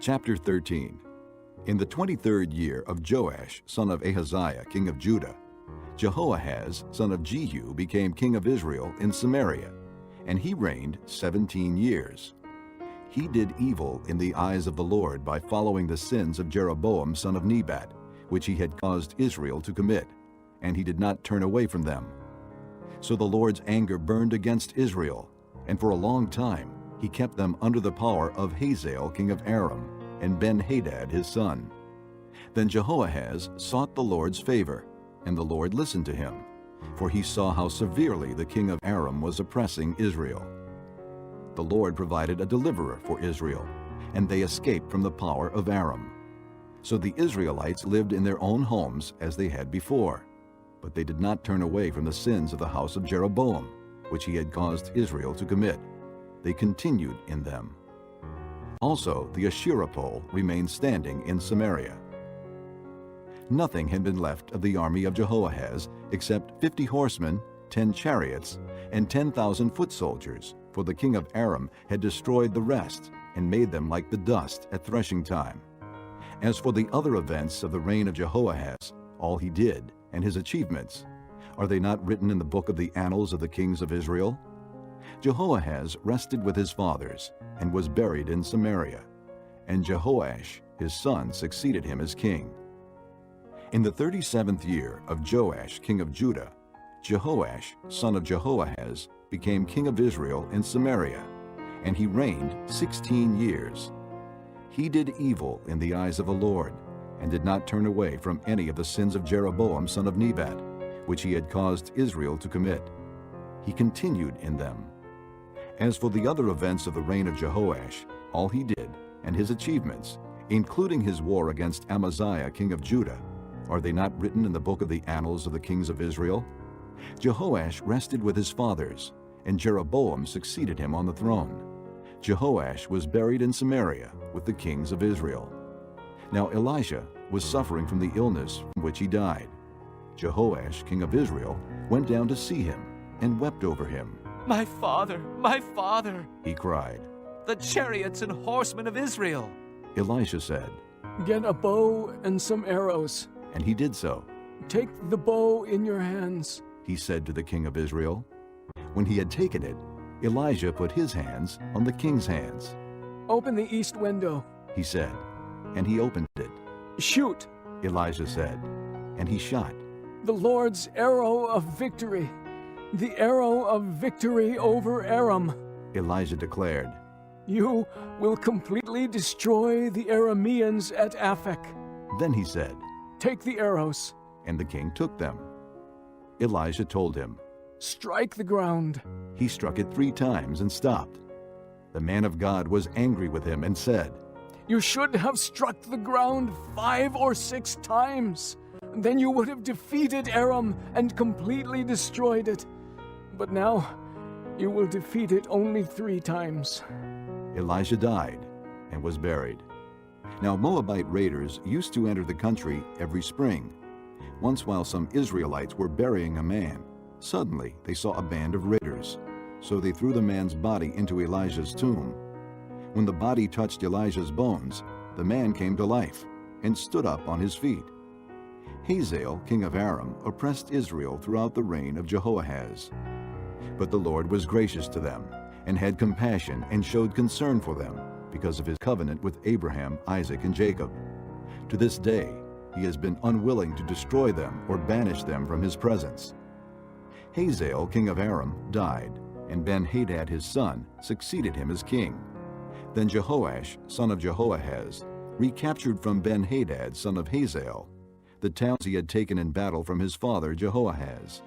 Chapter 13. In the 23rd year of Joash, son of Ahaziah, king of Judah, Jehoahaz, son of Jehu, became king of Israel in Samaria, and he reigned 17 years. He did evil in the eyes of the Lord by following the sins of Jeroboam, son of Nebat, which he had caused Israel to commit, and he did not turn away from them. So the Lord's anger burned against Israel, and for a long time he kept them under the power of Hazael, king of Aram, and Ben-Hadad his son. Then Jehoahaz sought the Lord's favor, and the Lord listened to him, for he saw how severely the king of Aram was oppressing Israel. The Lord provided a deliverer for Israel, and they escaped from the power of Aram. So the Israelites lived in their own homes as they had before, but they did not turn away from the sins of the house of Jeroboam, which he had caused Israel to commit. They continued in them. Also, the Asherah pole remained standing in Samaria. Nothing had been left of the army of Jehoahaz except 50 horsemen, 10 chariots, and 10,000 foot soldiers, for the king of Aram had destroyed the rest and made them like the dust at threshing time. As for the other events of the reign of Jehoahaz, all he did, and his achievements, are they not written in the book of the annals of the kings of Israel? Jehoahaz rested with his fathers, and was buried in Samaria, and Jehoash his son succeeded him as king. In the 37th year of Joash king of Judah, Jehoash son of Jehoahaz became king of Israel in Samaria, and he reigned 16 years. He did evil in the eyes of the Lord, and did not turn away from any of the sins of Jeroboam son of Nebat, which he had caused Israel to commit. He continued in them. As for the other events of the reign of Jehoash, all he did, and his achievements, including his war against Amaziah king of Judah, are they not written in the book of the annals of the kings of Israel? Jehoash rested with his fathers, and Jeroboam succeeded him on the throne. Jehoash was buried in Samaria with the kings of Israel. Now Elisha was suffering from the illness from which he died. Jehoash king of Israel went down to see him, and wept over him. My father, he cried. the chariots and horsemen of Israel. Elisha said, Get a bow and some arrows. and he did so. Take the bow in your hands. He said to the king of Israel. When he had taken it, Elijah put his hands on the king's hands. Open the east window. He said, and he opened it. Shoot. Elijah said, and he shot. The Lord's arrow of victory. The arrow of victory over Aram. Elijah declared. You will completely destroy the Arameans at Aphek. Then he said, Take the arrows. and the king took them. Elijah told him. Strike the ground. He struck it 3 times and stopped. The man of God was angry with him and said, You should have struck the ground 5 or 6 times. Then you would have defeated Aram and completely destroyed it. But now you will defeat it only 3 times. Elijah died and was buried. Now Moabite raiders used to enter the country every spring. Once while some Israelites were burying a man, suddenly they saw a band of raiders. So they threw the man's body into Elijah's tomb. When the body touched Elijah's bones, the man came to life and stood up on his feet. Hazael, king of Aram, oppressed Israel throughout the reign of Jehoahaz. But the Lord was gracious to them, and had compassion and showed concern for them, because of his covenant with Abraham, Isaac, and Jacob. To this day, he has been unwilling to destroy them or banish them from his presence. Hazael, king of Aram, died, and Ben-Hadad his son succeeded him as king. Then Jehoash, son of Jehoahaz, recaptured from Ben-Hadad, son of Hazael, the towns he had taken in battle from his father Jehoahaz.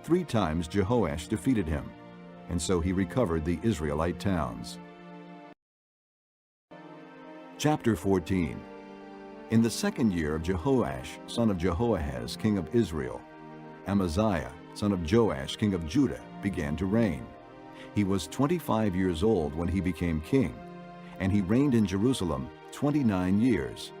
3 times Jehoash defeated him, and so he recovered the Israelite towns. Chapter 14. In the 2nd year of Jehoash, son of Jehoahaz, king of Israel, Amaziah, son of Joash, king of Judah, began to reign. He was 25 years old when he became king, and he reigned in Jerusalem 29 years.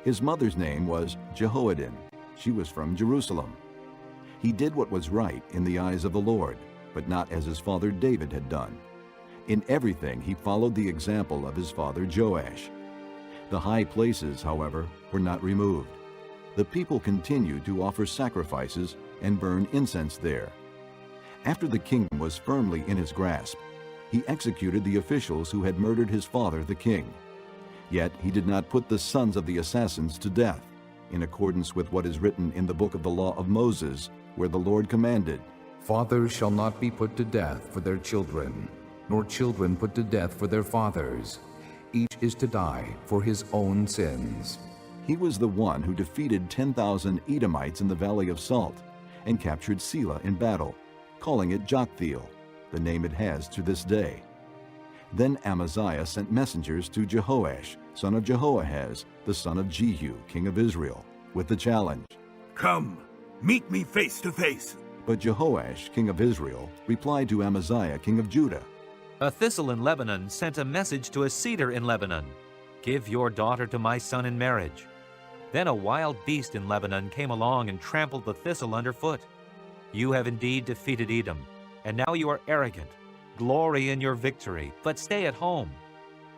His mother's name was Jehoaddin. She was from Jerusalem. He did what was right in the eyes of the Lord, but not as his father David had done. In everything he followed the example of his father Joash. The high places, however, were not removed. The people continued to offer sacrifices and burn incense there. After the kingdom was firmly in his grasp, he executed the officials who had murdered his father, the king. Yet he did not put the sons of the assassins to death, in accordance with what is written in the book of the law of Moses, where the Lord commanded, Fathers shall not be put to death for their children, nor children put to death for their fathers. Each is to die for his own sins. He was the one who defeated 10,000 Edomites in the Valley of Salt and captured Selah in battle, calling it Joktheel, the name it has to this day. Then Amaziah sent messengers to Jehoash, son of Jehoahaz, the son of Jehu, king of Israel, with the challenge, Come, meet me face to face. But Jehoash, king of Israel, replied to Amaziah, king of Judah, A thistle in Lebanon sent a message to a cedar in Lebanon, Give your daughter to my son in marriage. Then a wild beast in Lebanon came along and trampled the thistle underfoot. You have indeed defeated Edom, and now you are arrogant. Glory in your victory, but stay at home.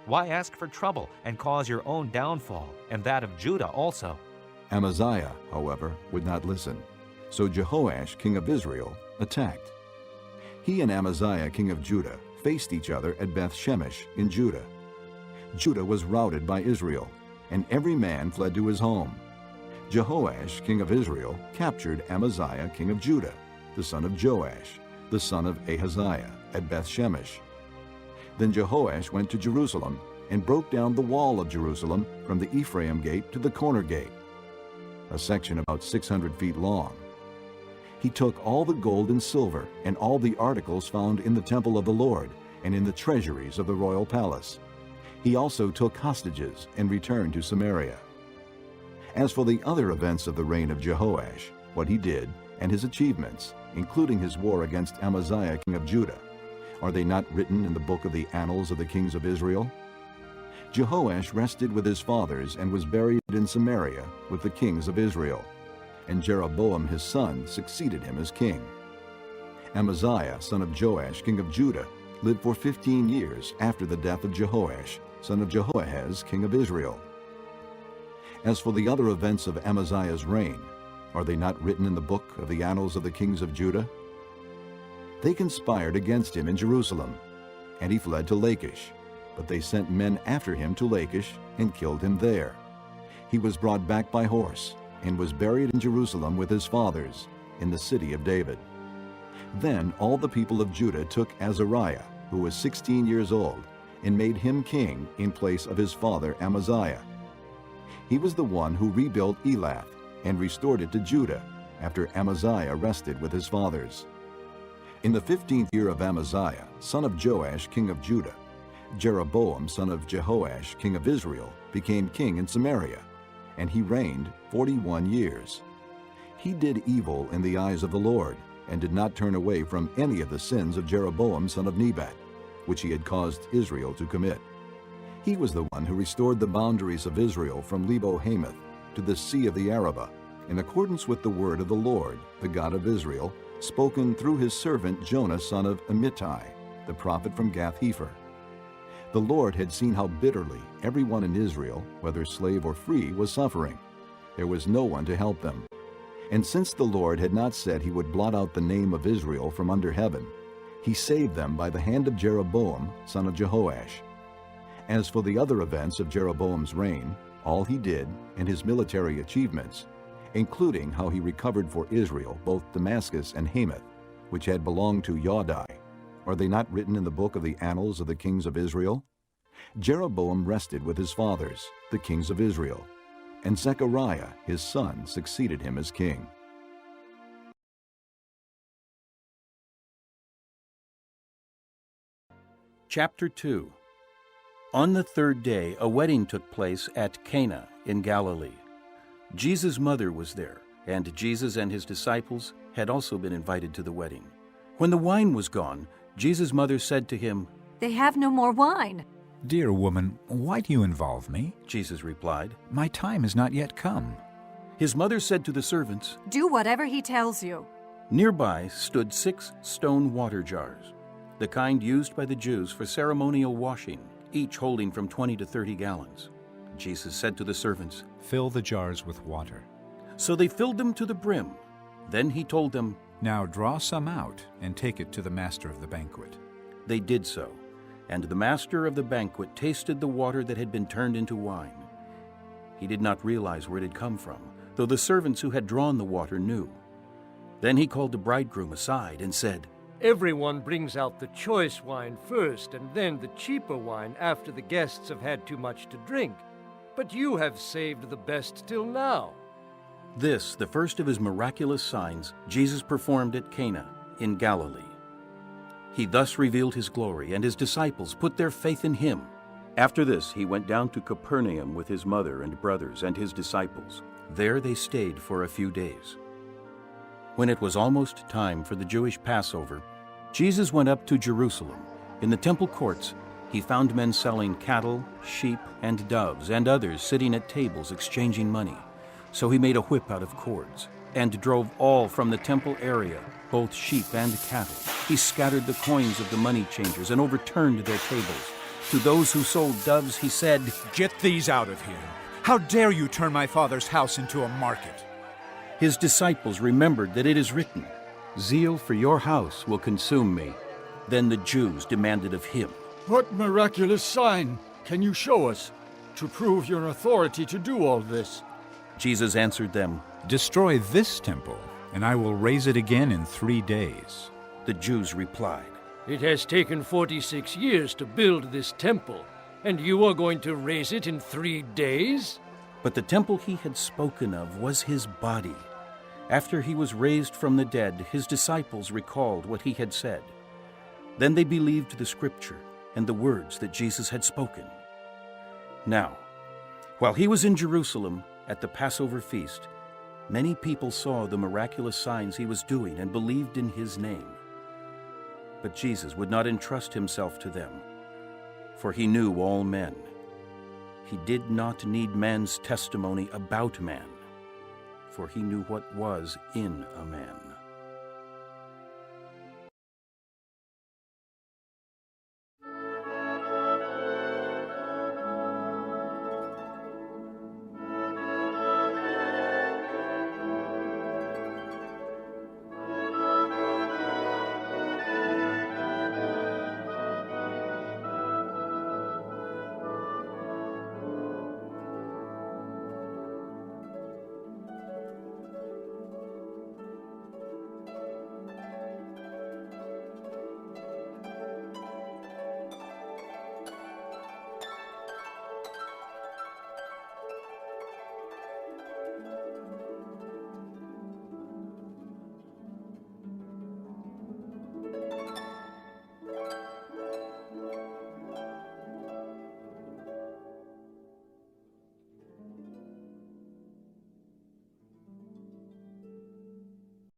Why ask for trouble and cause your own downfall, and that of Judah also? Amaziah, however, would not listen. So Jehoash, king of Israel, attacked. He and Amaziah, king of Judah, faced each other at Beth-Shemesh in Judah. Judah was routed by Israel, and every man fled to his home. Jehoash, king of Israel, captured Amaziah, king of Judah, the son of Joash, the son of Ahaziah, at Beth-Shemesh. Then Jehoash went to Jerusalem and broke down the wall of Jerusalem from the Ephraim gate to the corner gate, a section about 600 feet long. He took all the gold and silver and all the articles found in the temple of the Lord and in the treasuries of the royal palace. He also took hostages and returned to Samaria. As for the other events of the reign of Jehoash, what he did, and his achievements, including his war against Amaziah king of Judah, are they not written in the book of the annals of the kings of Israel? Jehoash rested with his fathers and was buried in Samaria with the kings of Israel, and Jeroboam his son succeeded him as king. Amaziah, son of Joash, king of Judah, lived for 15 years after the death of Jehoash, son of Jehoahaz, king of Israel. As for the other events of Amaziah's reign, are they not written in the book of the annals of the kings of Judah? They conspired against him in Jerusalem, and he fled to Lachish, but they sent men after him to Lachish and killed him there. He was brought back by horse and was buried in Jerusalem with his fathers in the city of David. Then all the people of Judah took Azariah, who was 16 years old, and made him king in place of his father Amaziah. He was the one who rebuilt Elath and restored it to Judah after Amaziah rested with his fathers. In the 15th year of Amaziah, son of Joash, king of Judah, Jeroboam, son of Jehoash, king of Israel, became king in Samaria, and he reigned 41 years. He did evil in the eyes of the Lord, and did not turn away from any of the sins of Jeroboam, son of Nebat, which he had caused Israel to commit. He was the one who restored the boundaries of Israel from Lebo-Hamath to the Sea of the Arabah, in accordance with the word of the Lord, the God of Israel, spoken through his servant Jonah, son of Amittai, the prophet from Gath-Hepher. The Lord had seen how bitterly everyone in Israel, whether slave or free, was suffering. There was no one to help them. And since the Lord had not said he would blot out the name of Israel from under heaven, he saved them by the hand of Jeroboam, son of Jehoash. As for the other events of Jeroboam's reign, all he did, and his military achievements, including how he recovered for Israel both Damascus and Hamath, which had belonged to Yaudai, are they not written in the book of the annals of the kings of Israel? Jeroboam rested with his fathers, the kings of Israel, and Zechariah his son succeeded him as king. Chapter 2. On the third day, a wedding took place at Cana in Galilee. Jesus' mother was there, and Jesus and his disciples had also been invited to the wedding. When the wine was gone, Jesus' mother said to him, They have no more wine. Dear woman, why do you involve me? Jesus replied. My time has not yet come. His mother said to the servants, Do whatever he tells you. Nearby stood 6 stone water jars, the kind used by the Jews for ceremonial washing, each holding from 20 to 30 gallons. Jesus said to the servants, Fill the jars with water. So they filled them to the brim. Then he told them, Now draw some out and take it to the master of the banquet. They did so, and the master of the banquet tasted the water that had been turned into wine. He did not realize where it had come from, though the servants who had drawn the water knew. Then he called the bridegroom aside and said, Everyone brings out the choice wine first, and then the cheaper wine after the guests have had too much to drink. But you have saved the best till now. This, the first of his miraculous signs, Jesus performed at Cana in Galilee. He thus revealed his glory, and his disciples put their faith in him. After this, he went down to Capernaum with his mother and brothers and his disciples. There they stayed for a few days. When it was almost time for the Jewish Passover, Jesus went up to Jerusalem. In the temple courts, he found men selling cattle, sheep, and doves, and others sitting at tables exchanging money. So he made a whip out of cords and drove all from the temple area, both sheep and cattle. He scattered the coins of the money changers and overturned their tables. To those who sold doves, he said, Get these out of here. How dare you turn my father's house into a market? His disciples remembered that it is written, Zeal for your house will consume me. Then the Jews demanded of him, What miraculous sign can you show us to prove your authority to do all this? Jesus answered them, Destroy this temple, and I will raise it again in 3 days. The Jews replied, It has taken 46 years to build this temple, and you are going to raise it in 3 days? But the temple he had spoken of was his body. After he was raised from the dead, his disciples recalled what he had said. Then they believed the scripture and the words that Jesus had spoken. Now, while he was in Jerusalem at the Passover feast, many people saw the miraculous signs he was doing and believed in his name. But Jesus would not entrust himself to them, for he knew all men. He did not need man's testimony about man, for he knew what was in a man.